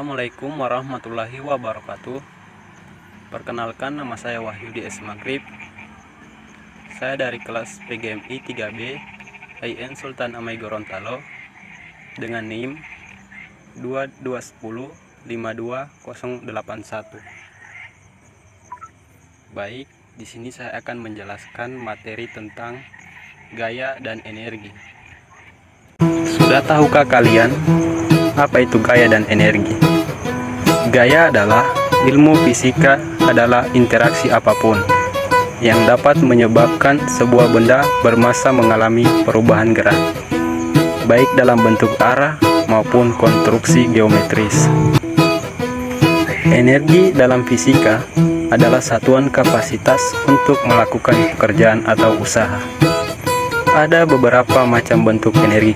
Assalamualaikum warahmatullahi wabarakatuh. Perkenalkan, nama saya Wahyudi S. Maghrib. Saya dari kelas PGMI 3B IN Sultan Amai Gorontalo dengan NIM 2210-52081. Baik, di sini saya akan menjelaskan materi tentang gaya dan energi. Sudah tahukah kalian apa itu gaya dan energi? Gaya adalah ilmu fisika, adalah interaksi apapun yang dapat menyebabkan sebuah benda bermassa mengalami perubahan gerak, baik dalam bentuk arah maupun konstruksi geometris. Energi dalam fisika adalah satuan kapasitas untuk melakukan pekerjaan atau usaha. Ada beberapa macam bentuk energi: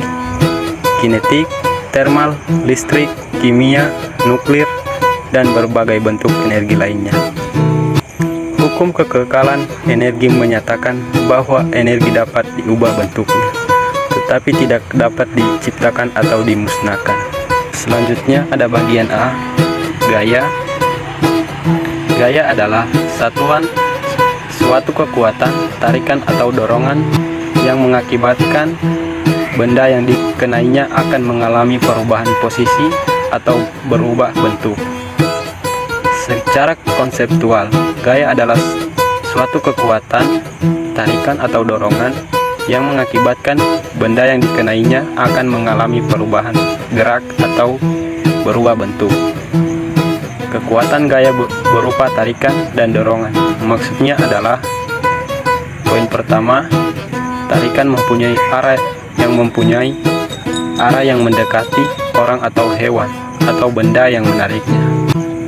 kinetik, termal, listrik, kimia, nuklir, dan berbagai bentuk energi lainnya. Hukum kekekalan energi menyatakan bahwa energi dapat diubah bentuknya, tetapi tidak dapat diciptakan atau dimusnahkan. Selanjutnya ada bagian A, gaya. Gaya adalah satuan suatu kekuatan, tarikan atau dorongan yang mengakibatkan benda yang dikenainya akan mengalami perubahan posisi atau berubah bentuk. Secara konseptual, gaya adalah suatu kekuatan, tarikan atau dorongan yang mengakibatkan benda yang dikenainya akan mengalami perubahan gerak atau berubah bentuk. Kekuatan gaya berupa tarikan dan dorongan. Maksudnya adalah, poin pertama, tarikan mempunyai arah yang mendekati orang atau hewan atau benda yang menariknya.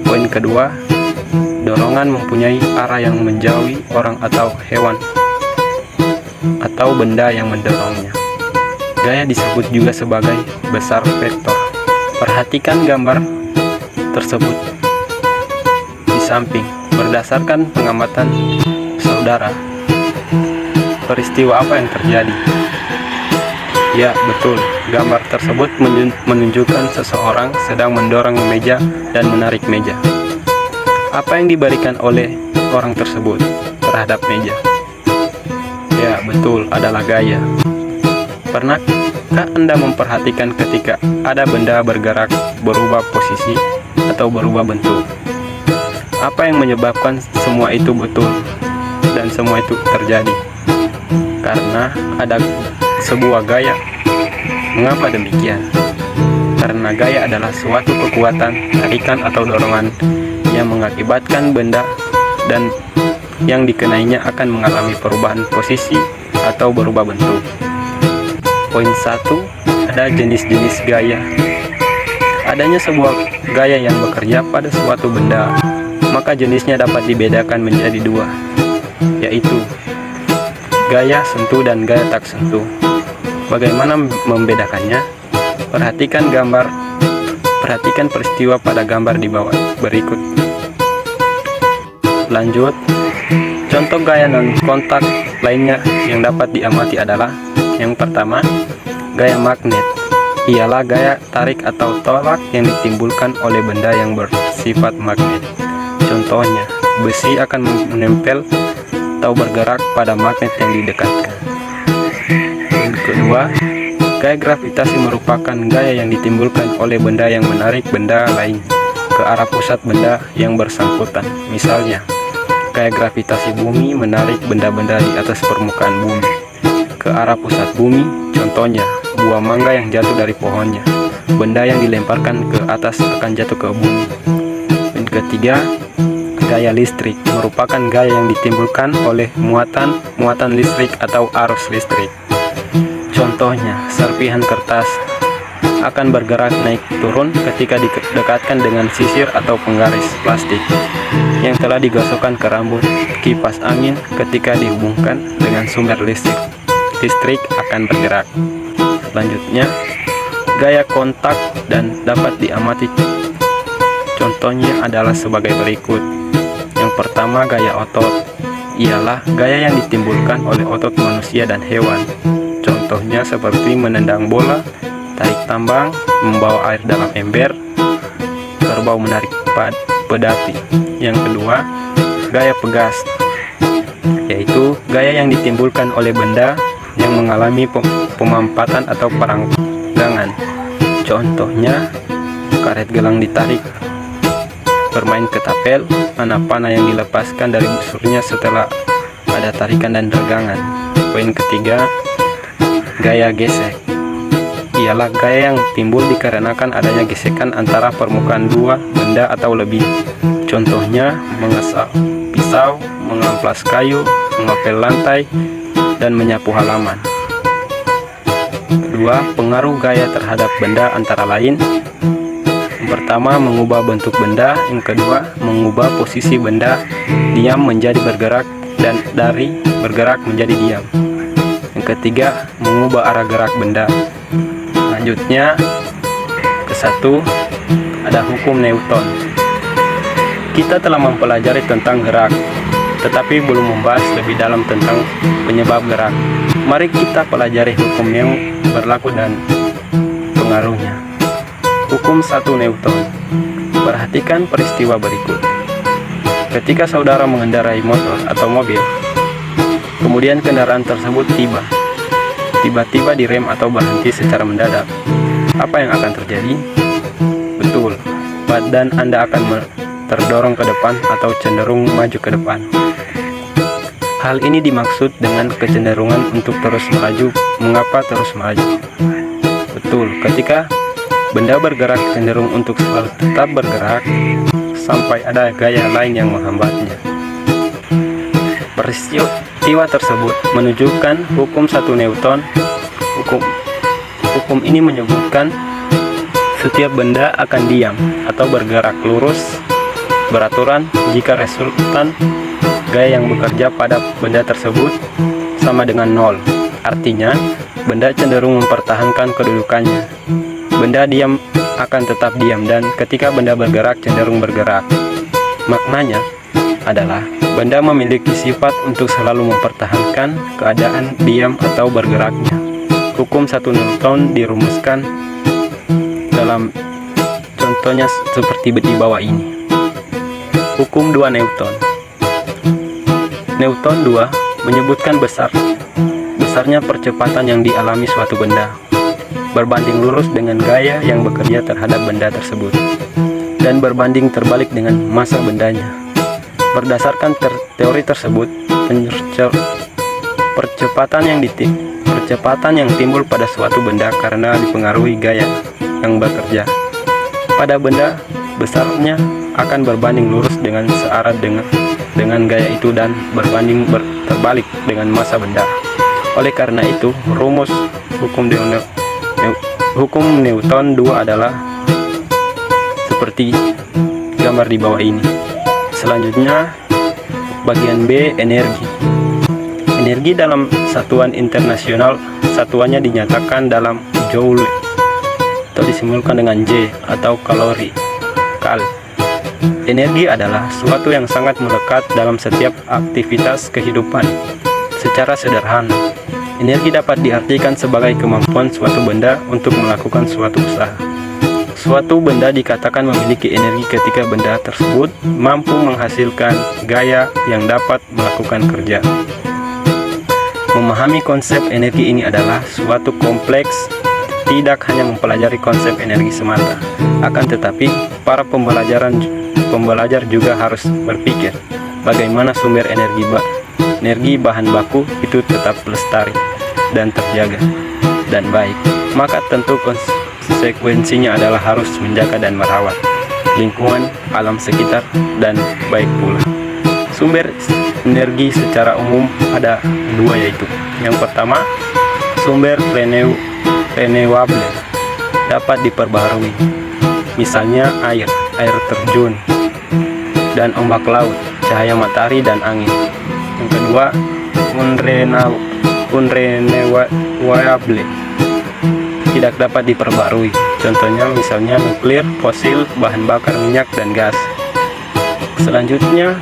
Poin kedua, dorongan mempunyai arah yang menjauhi orang atau hewan atau benda yang mendorongnya. Gaya disebut juga sebagai besar vektor. Perhatikan gambar tersebut di samping. Berdasarkan pengamatan saudara, peristiwa apa yang terjadi? Ya, betul. Gambar tersebut menunjukkan seseorang sedang mendorong meja dan menarik meja. Apa yang diberikan oleh orang tersebut terhadap meja? Ya, betul, adalah gaya. Pernahkah Anda memperhatikan ketika ada benda bergerak, berubah posisi, atau berubah bentuk? Apa yang menyebabkan semua itu betul dan semua itu terjadi? Karena ada sebuah gaya. Mengapa demikian? Karena gaya adalah suatu kekuatan, tarikan atau dorongan yang mengakibatkan benda dan yang dikenainya akan mengalami perubahan posisi atau berubah bentuk. Poin 1, ada jenis-jenis gaya. Adanya sebuah gaya yang bekerja pada suatu benda, maka jenisnya dapat dibedakan menjadi dua, yaitu gaya sentuh dan gaya tak sentuh. Bagaimana membedakannya? Perhatikan peristiwa pada gambar di bawah berikut. Lanjut, contoh gaya non-kontak lainnya yang dapat diamati adalah: yang pertama, gaya magnet. Ialah gaya tarik atau tolak yang ditimbulkan oleh benda yang bersifat magnet. Contohnya, besi akan menempel atau bergerak pada magnet yang didekatkan. Yang kedua, gaya gravitasi merupakan gaya yang ditimbulkan oleh benda yang menarik benda lain ke arah pusat benda yang bersangkutan. Misalnya, gaya gravitasi bumi menarik benda-benda di atas permukaan bumi ke arah pusat bumi. Contohnya, buah mangga yang jatuh dari pohonnya. Benda yang dilemparkan ke atas akan jatuh ke bumi. Yang ketiga, gaya listrik merupakan gaya yang ditimbulkan oleh muatan listrik atau arus listrik. Contohnya, serpihan kertas akan bergerak naik turun ketika didekatkan dengan sisir atau penggaris plastik yang telah digosokkan ke rambut. Kipas angin ketika dihubungkan dengan sumber listrik akan bergerak. Selanjutnya, gaya kontak dan dapat diamati. Contohnya adalah sebagai berikut. Yang pertama, gaya otot. Ialah gaya yang ditimbulkan oleh otot manusia dan hewan. Contohnya seperti menendang bola, tarik tambang, membawa air dalam ember, menarik pedati. Yang kedua, gaya pegas, yaitu gaya yang ditimbulkan oleh benda yang mengalami pemampatan atau peranggangan. Contohnya, karet gelang ditarik, bermain ketapel, panah yang dilepaskan dari busurnya setelah ada tarikan dan regangan. Poin ketiga, gaya gesek, ialah gaya yang timbul dikarenakan adanya gesekan antara permukaan dua benda atau lebih. Contohnya, mengesap pisau, mengamplas kayu, mengepel lantai, dan menyapu halaman. Kedua, pengaruh gaya terhadap benda antara lain. Yang pertama, mengubah bentuk benda. Yang kedua, mengubah posisi benda, diam menjadi bergerak, dan dari bergerak menjadi diam. Yang ketiga, mengubah arah gerak benda. Selanjutnya, ke-1, ada hukum Newton. Kita telah mempelajari tentang gerak, tetapi belum membahas lebih dalam tentang penyebab gerak. Mari kita pelajari hukum yang berlaku dan pengaruhnya. Hukum 1 Newton. Perhatikan peristiwa berikut. Ketika saudara mengendarai motor atau mobil, kemudian kendaraan tersebut tiba-tiba direm atau berhenti secara mendadak, apa yang akan terjadi? Betul, badan Anda akan terdorong ke depan atau cenderung maju ke depan. Hal ini dimaksud dengan kecenderungan untuk terus melaju. Mengapa terus melaju? Betul, ketika benda bergerak cenderung untuk selalu tetap bergerak sampai ada gaya lain yang menghambatnya. Peristiwa tersebut menunjukkan hukum 1 Newton. Hukum ini menyebutkan setiap benda akan diam atau bergerak lurus beraturan jika resultan gaya yang bekerja pada benda tersebut sama dengan 0. Artinya, benda cenderung mempertahankan kedudukannya. Benda diam akan tetap diam, dan ketika benda bergerak cenderung bergerak. Maknanya adalah benda memiliki sifat untuk selalu mempertahankan keadaan diam atau bergeraknya. Hukum 1 Newton dirumuskan dalam contohnya seperti di bawah ini. Hukum 2 Newton. Newton 2 menyebutkan besarnya percepatan yang dialami suatu benda berbanding lurus dengan gaya yang bekerja terhadap benda tersebut, dan berbanding terbalik dengan massa bendanya. Berdasarkan teori tersebut, percepatan yang timbul pada suatu benda karena dipengaruhi gaya yang bekerja pada benda besarnya akan berbanding lurus dengan searah dengan gaya itu dan berbanding terbalik dengan massa benda. Oleh karena itu, rumus hukum Newton 2 adalah seperti gambar di bawah ini. Selanjutnya, bagian B, energi. Energi dalam satuan internasional, satuannya dinyatakan dalam joule atau disimbolkan dengan J atau kalori. Energi adalah suatu yang sangat melekat dalam setiap aktivitas kehidupan. Secara sederhana, energi dapat diartikan sebagai kemampuan suatu benda untuk melakukan suatu usaha. Suatu benda dikatakan memiliki energi ketika benda tersebut mampu menghasilkan gaya yang dapat melakukan kerja. Memahami konsep energi ini adalah suatu kompleks, tidak hanya mempelajari konsep energi semata, akan tetapi para pembelajar juga harus berpikir bagaimana sumber energi bahan baku itu tetap lestari dan terjaga dan baik. Maka tentu konsekuensinya adalah harus menjaga dan merawat lingkungan, alam sekitar, dan baik pula. Sumber energi secara umum ada dua, yaitu yang pertama, sumber renewable dapat diperbaharui, misalnya air terjun dan ombak laut, cahaya matahari dan angin. Yang kedua, unrenewable tidak dapat diperbarui, contohnya misalnya nuklir, fosil, bahan bakar minyak dan gas. Selanjutnya,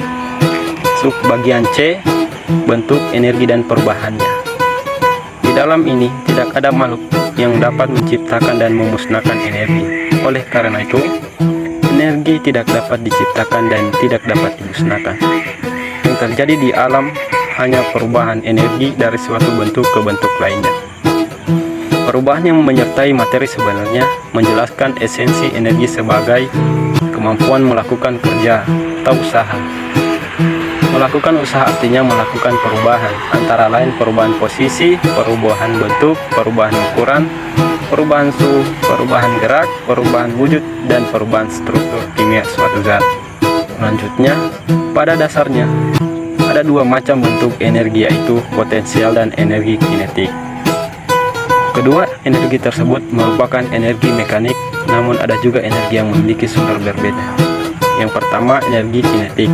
subbagian C, bentuk energi dan perubahannya. Di dalam ini tidak ada makhluk yang dapat menciptakan dan memusnahkan energi. Oleh karena itu, Energi tidak dapat diciptakan dan tidak dapat dimusnahkan. Yang terjadi di alam hanya perubahan energi dari suatu bentuk ke bentuk lainnya. Perubahan yang menyertai materi sebenarnya menjelaskan esensi energi sebagai kemampuan melakukan kerja atau usaha. Melakukan usaha artinya melakukan perubahan, antara lain perubahan posisi, perubahan bentuk, perubahan ukuran, perubahan suhu, perubahan gerak, perubahan wujud, dan perubahan struktur kimia suatu zat. Selanjutnya, pada dasarnya, ada dua macam bentuk energi, yaitu potensial dan energi kinetik. Kedua energi tersebut merupakan energi mekanik, namun ada juga energi yang memiliki sumber berbeda. Yang pertama, energi kinetik.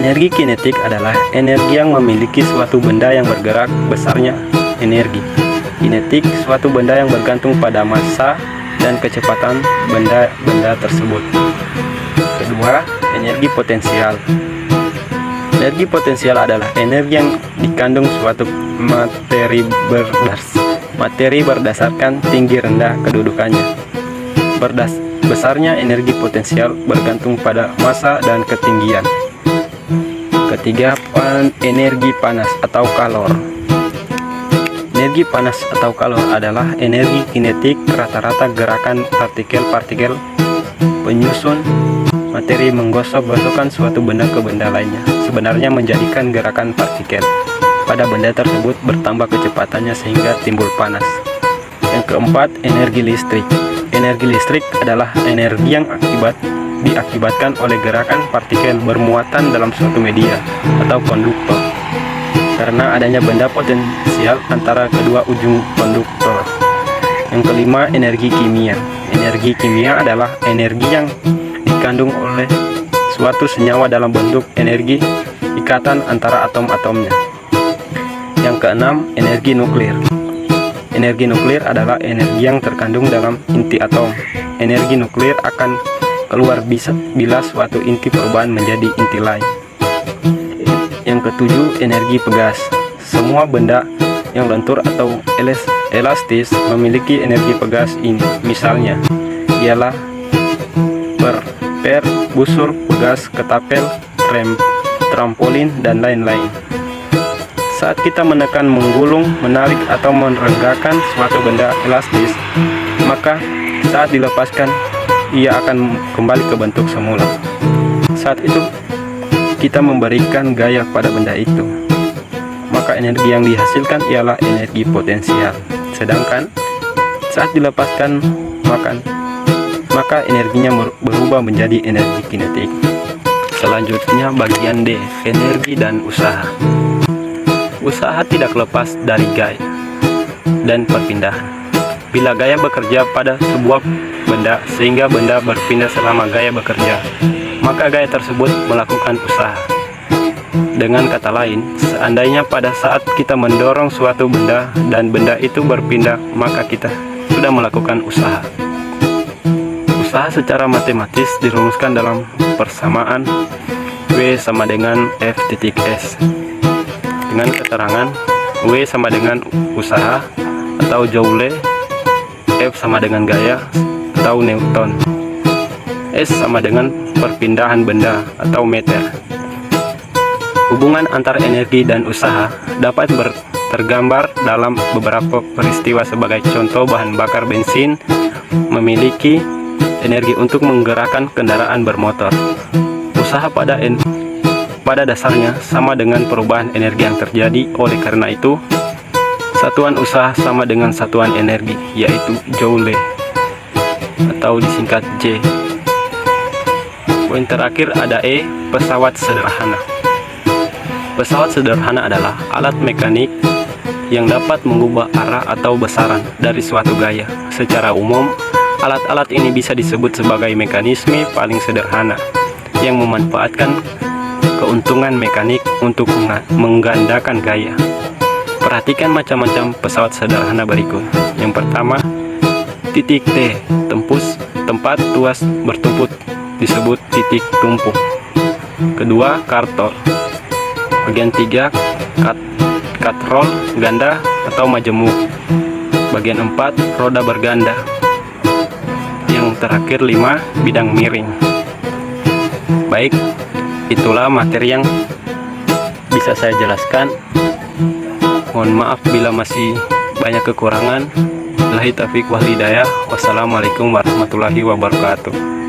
Energi kinetik adalah energi yang memiliki suatu benda yang bergerak, besarnya energi. Kinetik, suatu benda yang bergantung pada massa dan kecepatan benda-benda tersebut. Kedua, energi potensial. Energi potensial adalah energi yang dikandung suatu materi berdasarkan tinggi rendah kedudukannya. Besarnya energi potensial bergantung pada massa dan ketinggian. Ketiga, energi panas atau kalor. Energi panas atau kalor adalah energi kinetik rata-rata gerakan partikel-partikel penyusun materi menggosok-gosokkan suatu benda ke benda lainnya, sebenarnya menjadikan gerakan partikel pada benda tersebut bertambah kecepatannya sehingga timbul panas. Yang keempat, energi listrik. Energi listrik adalah energi yang diakibatkan oleh gerakan partikel bermuatan dalam suatu media atau konduktor karena adanya benda potensial antara kedua ujung konduktor. Yang kelima, energi kimia. Energi kimia adalah energi yang dikandung oleh suatu senyawa dalam bentuk energi ikatan antara atom-atomnya. Yang keenam, energi nuklir. Energi nuklir adalah energi yang terkandung dalam inti atom. Energi nuklir akan keluar bila suatu inti perubahan menjadi inti lain. Yang ketujuh, energi pegas. Semua benda yang lentur atau elastis memiliki energi pegas ini. Misalnya, ialah per, busur, pegas, ketapel, trampolin, dan lain-lain. Saat kita menekan, menggulung, menarik, atau merenggakan suatu benda elastis, maka saat dilepaskan, ia akan kembali ke bentuk semula. Saat itu, kita memberikan gaya pada benda itu. Maka energi yang dihasilkan ialah energi potensial. Sedangkan, saat dilepaskan, maka energinya berubah menjadi energi kinetik. Selanjutnya bagian D, energi dan usaha. Usaha tidak lepas dari gaya dan perpindahan. Bila gaya bekerja pada sebuah benda sehingga benda berpindah selama gaya bekerja, maka gaya tersebut melakukan usaha. Dengan kata lain, seandainya pada saat kita mendorong suatu benda dan benda itu berpindah, maka kita sudah melakukan usaha. Usaha secara matematis dirumuskan dalam persamaan W sama dengan F titik S dengan keterangan W sama dengan usaha atau joule, F sama dengan gaya atau Newton, S sama dengan perpindahan benda atau meter. Hubungan antara energi dan usaha dapat tergambar dalam beberapa peristiwa. Sebagai contoh, bahan bakar bensin memiliki energi untuk menggerakkan kendaraan bermotor. Usaha pada dasarnya sama dengan perubahan energi yang terjadi. Oleh karena itu, satuan usaha sama dengan satuan energi, yaitu joule atau disingkat J. Poin terakhir ada E, pesawat sederhana. Pesawat sederhana adalah alat mekanik yang dapat mengubah arah atau besaran dari suatu gaya. Secara umum, alat-alat ini bisa disebut sebagai mekanisme paling sederhana yang memanfaatkan keuntungan mekanik untuk menggandakan gaya. Perhatikan macam-macam pesawat sederhana berikut. Yang pertama, titik T, tempat tuas bertumpuk disebut titik tumpu. Kedua, kartol. Bagian 3, katrol ganda atau majemuk. Bagian 4, roda berganda. yang terakhir 5 bidang miring. Baik, itulah materi yang bisa saya jelaskan. Mohon maaf bila masih banyak kekurangan. Billahi taufiq wal hidayah. Wassalamualaikum warahmatullahi wabarakatuh.